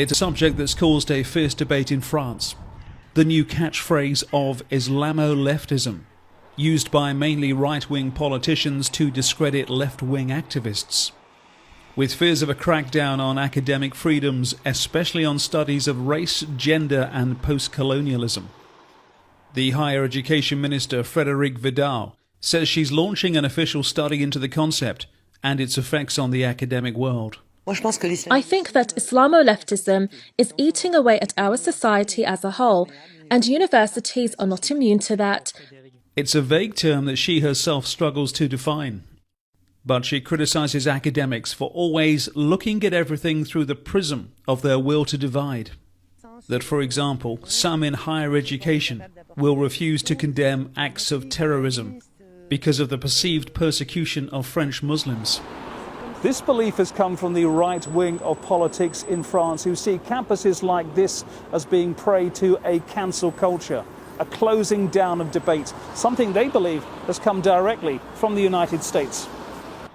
It's a subject that's caused a fierce debate in France. The new catchphrase of Islamo-leftism, used by mainly right-wing politicians to discredit left-wing activists. With fears of a crackdown on academic freedoms, especially on studies of race, gender and post-colonialism. The Higher Education Minister, Frédérique Vidal, says she's launching an official study into the concept and its effects on the academic world. I think that Islamo-leftism is eating away at our society as a whole, and universities are not immune to that. It's a vague term that she herself struggles to define. But she criticises academics for always looking at everything through the prism of their will to divide. That, for example, some in higher education will refuse to condemn acts of terrorism because of the perceived persecution of French Muslims. This belief has come from the right wing of politics in France, who see campuses like this as being prey to a cancel culture, a closing down of debate, something they believe has come directly from the United States.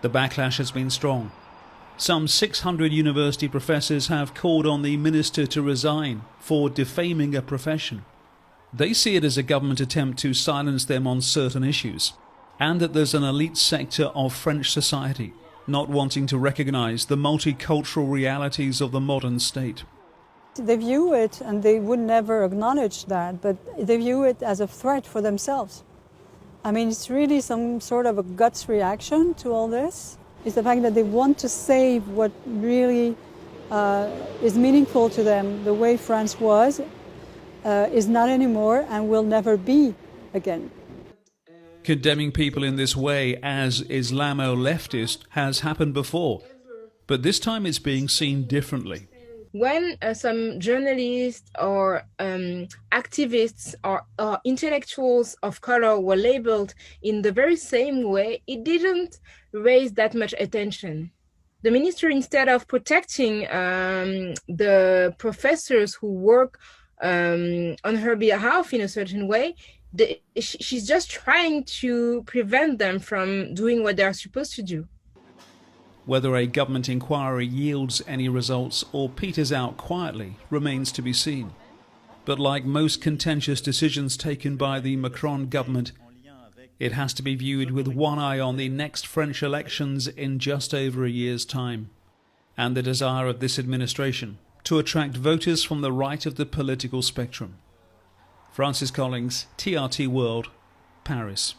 The backlash has been strong. Some 600 university professors have called on the minister to resign for defaming a profession. They see it as a government attempt to silence them on certain issues, and that there's an elite sector of French society not wanting to recognise the multicultural realities of the modern state. They view it, and they would never acknowledge that, but they view it as a threat for themselves. I mean, it's really some sort of a guts reaction to all this. It's the fact that they want to save what really is meaningful to them. The way France was is not anymore and will never be again. Condemning people in this way as Islamo-leftist has happened before, but this time it's being seen differently. When some journalists or activists or intellectuals of color were labeled in the very same way, it didn't raise that much attention. The minister, instead of protecting the professors who work on her behalf in a certain way, she's just trying to prevent them from doing what they're supposed to do. Whether a government inquiry yields any results or peters out quietly remains to be seen. But like most contentious decisions taken by the Macron government, it has to be viewed with one eye on the next French elections in just over a year's time, and the desire of this administration to attract voters from the right of the political spectrum. Francis Collings, TRT World, Paris.